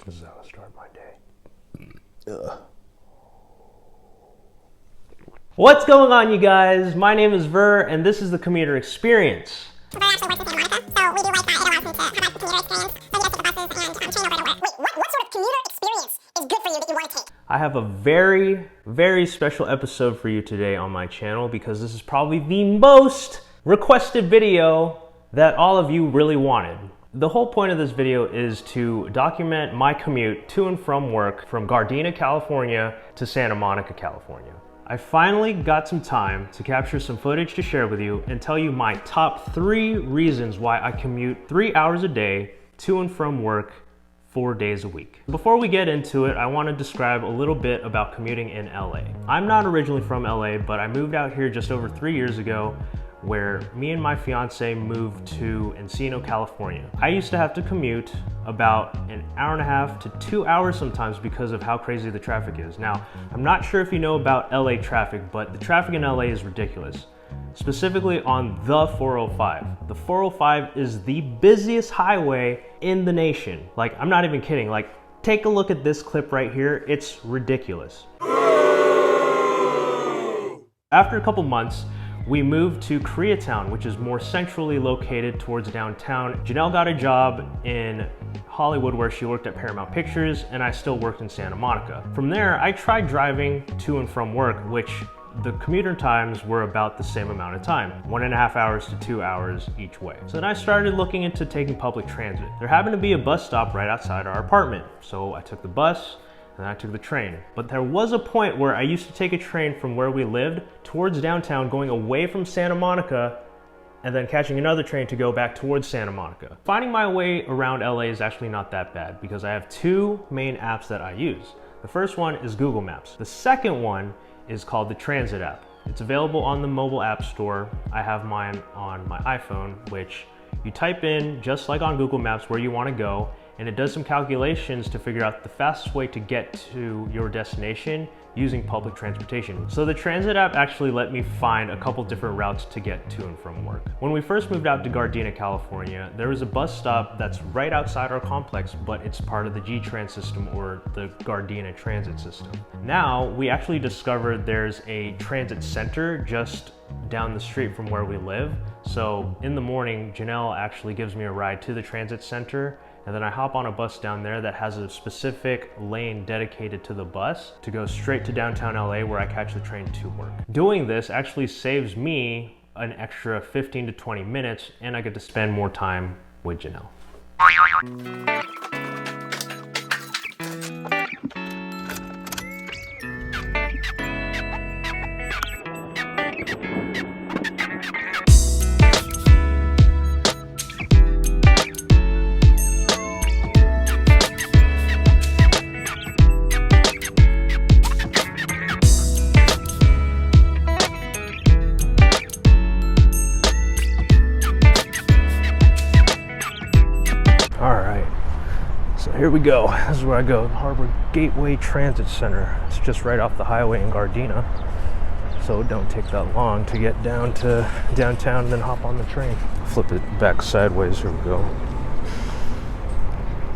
This is how I start my day. Ugh. What's going on, you guys? My name is Ver, and this is the Commuter Experience. Ver actually works in Santa Monica, so we do Wi-Fi. It allows me to have the commuter experience. So yes, take the buses and train over to work. Wait, what sort of commuter experience is good for you that you want to take? I have a very, very special episode for you today on my channel because this is probably the most requested video that all of you really wanted. The whole point of this video is to document my commute to and from work from Gardena, California to Santa Monica, California. I finally got some time to capture some footage to share with you and tell you my top 3 reasons why I commute 3 hours a day to and from work 4 days a week. Before we get into it, I want to describe a little bit about commuting in LA. I'm not originally from LA, but I moved out here just over 3 years ago, where me and my fiance moved to Encino, California. I used to have to commute about an hour and a half to 2 hours sometimes because of how crazy the traffic is. Now, I'm not sure if you know about LA traffic, but the traffic in LA is ridiculous. Specifically on the 405. The 405 is the busiest highway in the nation. Like, I'm not even kidding. Like, take a look at this clip right here. It's ridiculous. After a couple months, we moved to Koreatown, which is more centrally located towards downtown. Jenelle got a job in Hollywood where she worked at Paramount Pictures, and I still worked in Santa Monica. From there, I tried driving to and from work, which the commuter times were about the same amount of time, 1.5 hours to 2 hours each way. So then I started looking into taking public transit. There happened to be a bus stop right outside our apartment. So I took the bus, and I took the train. But there was a point where I used to take a train from where we lived towards downtown, going away from Santa Monica, and then catching another train to go back towards Santa Monica. Finding my way around LA is actually not that bad because I have 2 main apps that I use. The first one is Google Maps. The second one is called the Transit app. It's available on the mobile app store. I have mine on my iPhone, which you type in, just like on Google Maps, where you want to go, and it does some calculations to figure out the fastest way to get to your destination using public transportation. So the Transit app actually let me find a couple different routes to get to and from work. When we first moved out to Gardena, California, there was a bus stop that's right outside our complex, but it's part of the G-Trans system, or the Gardena transit system. Now, we actually discovered there's a transit center just down the street from where we live. So in the morning, Jenelle actually gives me a ride to the transit center, and then I hop on a bus down there that has a specific lane dedicated to the bus to go straight to downtown LA, where I catch the train to work. Doing this actually saves me an extra 15 to 20 minutes, and I get to spend more time with Jenelle. Here we go. This is where I go, Harbor Gateway Transit Center. It's just right off the highway in Gardena, so it don't take that long to get down to downtown and then hop on the train. Flip it back sideways. Here we go.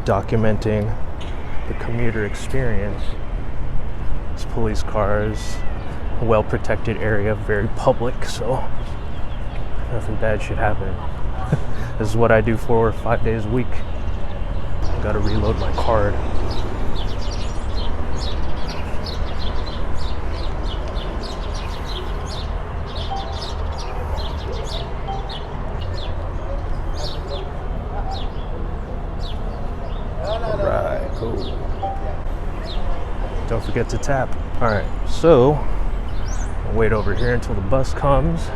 Documenting the commuter experience. It's police cars, a well-protected area, very public, so nothing bad should happen. This is what I do 4 or 5 days a week. Gotta reload my card. Alright, cool. Don't forget to tap. Alright, so I'll wait over here until the bus comes.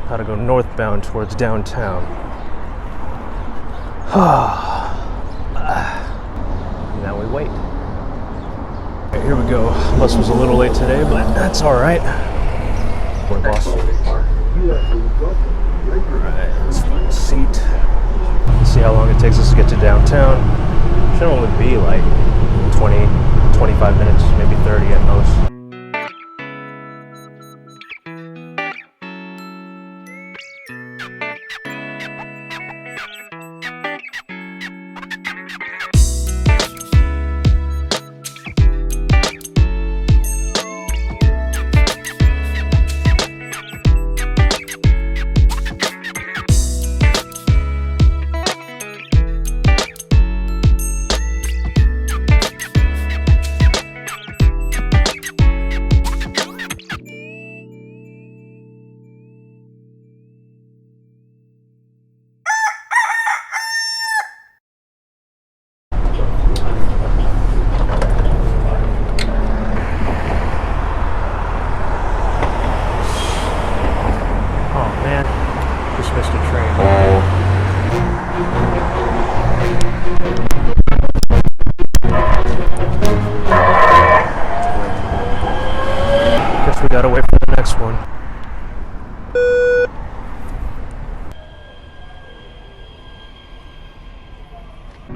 Gotta go northbound towards downtown. Now we wait. Okay, here we go. Bus was a little late today, but that's all right. We're lost. All right, let's find a seat. Let's see how long it takes us to get to downtown. Should only be like 20, 25 minutes, maybe 30 at most.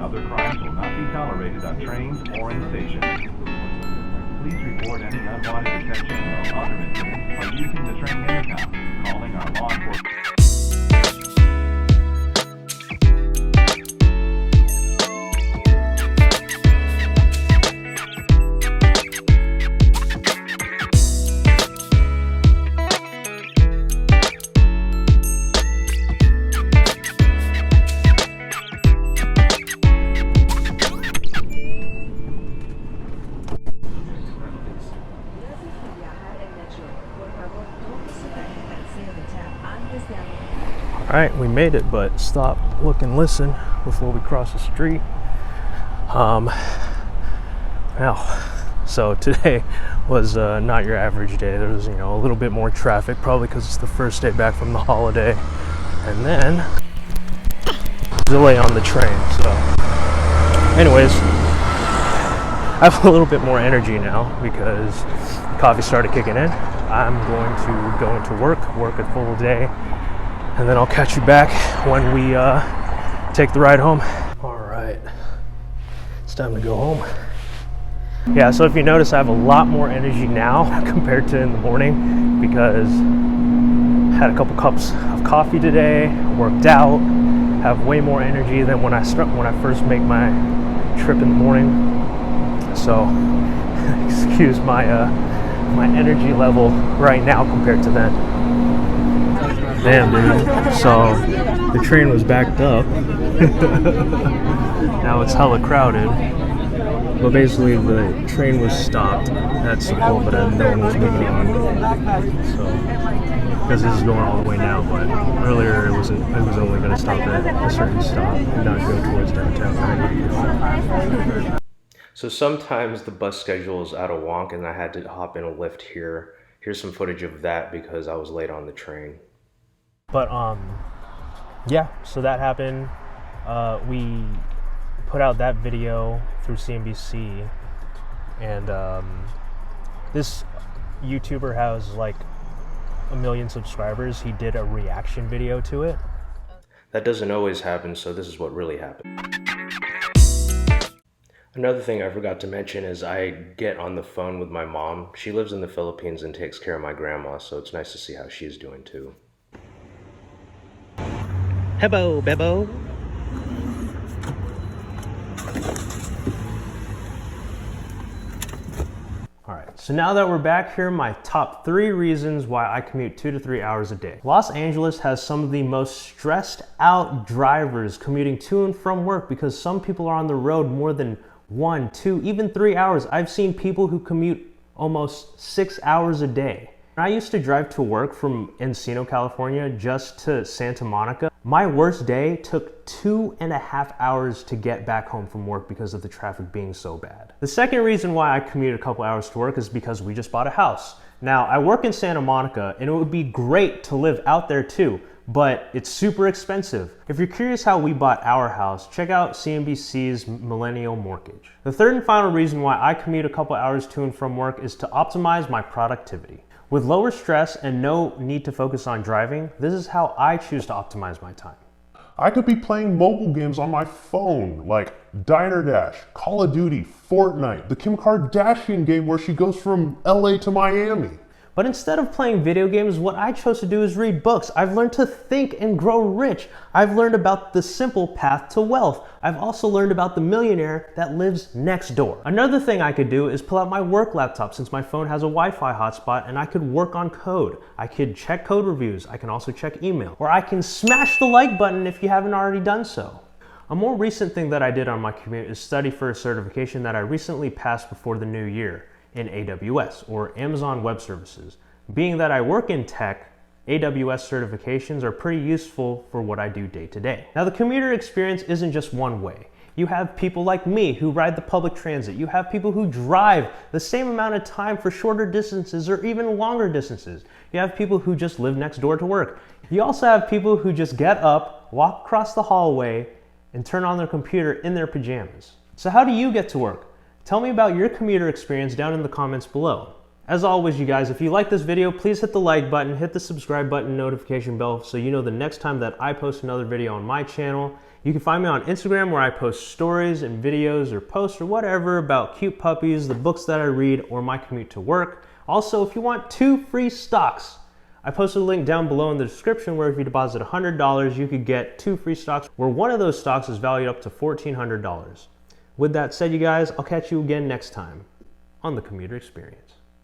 other crimes will not be tolerated on trains or in stations. Please report any unwanted detention or other incidents by using the train intercom, calling our law enforcement. All right, we made it, but stop, look, and listen before we cross the street. So today was not your average day. There was, a little bit more traffic, probably because it's the first day back from the holiday, and then delay on the train. So, anyways, I have a little bit more energy now because coffee started kicking in. I'm going to go into work a full day, and then I'll catch you back when we take the ride home. All right, it's time to go home. Yeah, so if you notice, I have a lot more energy now compared to in the morning because I had a couple cups of coffee today, worked out, have way more energy than when I first make my trip in the morning. So excuse my my energy level right now compared to then. Damn, dude. So the train was backed up. Now it's hella crowded. But basically the train was stopped at Sequel, but no one was moving on. So because this is going all the way now, but earlier it was only going to stop at a certain stop and not go towards downtown. So sometimes the bus schedule is out of wonk and I had to hop in a lift here. Here's some footage of that because I was late on the train. But yeah, so that happened. We put out that video through CNBC, and this YouTuber has like 1 million subscribers. He did a reaction video to it. That doesn't always happen, so this is what really happened. Another thing I forgot to mention is I get on the phone with my mom. She lives in the Philippines and takes care of my grandma, so it's nice to see how she's doing too. Hello, Bebo. Alright, so now that we're back here, my top 3 reasons why I commute 2 to 3 hours a day. Los Angeles has some of the most stressed out drivers commuting to and from work because some people are on the road more than 1, 2, even 3 hours. I've seen people who commute almost 6 hours a day. When I used to drive to work from Encino, California, just to Santa Monica, my worst day took 2.5 hours to get back home from work because of the traffic being so bad. The second reason why I commute a couple hours to work is because we just bought a house. Now, I work in Santa Monica, and it would be great to live out there too, but it's super expensive. If you're curious how we bought our house, check out CNBC's Millennial mortgage. The third and final reason why I commute a couple hours to and from work is to optimize my productivity. With lower stress and no need to focus on driving, this is how I choose to optimize my time. I could be playing mobile games on my phone, like Diner Dash, Call of Duty, Fortnite, the Kim Kardashian game where she goes from LA to Miami. But instead of playing video games, what I chose to do is read books. I've learned to think and grow rich. I've learned about the simple path to wealth. I've also learned about the millionaire that lives next door. Another thing I could do is pull out my work laptop since my phone has a Wi-Fi hotspot and I could work on code. I could check code reviews. I can also check email. Or I can smash the like button if you haven't already done so. A more recent thing that I did on my commute is study for a certification that I recently passed before the new year in AWS, or Amazon Web Services. Being that I work in tech, AWS certifications are pretty useful for what I do day to day. Now, the commuter experience isn't just one way. You have people like me who ride the public transit. You have people who drive the same amount of time for shorter distances or even longer distances. You have people who just live next door to work. You also have people who just get up, walk across the hallway, and turn on their computer in their pajamas. So how do you get to work? Tell me about your commuter experience down in the comments below. As always, you guys, if you like this video, please hit the like button, hit the subscribe button, notification bell so you know the next time that I post another video on my channel. You can find me on Instagram where I post stories and videos or posts or whatever about cute puppies, the books that I read, or my commute to work. Also, if you want 2 free stocks, I posted a link down below in the description where if you deposit $100, you could get 2 free stocks, where one of those stocks is valued up to $1,400. With that said, you guys, I'll catch you again next time on the Commuter Experience.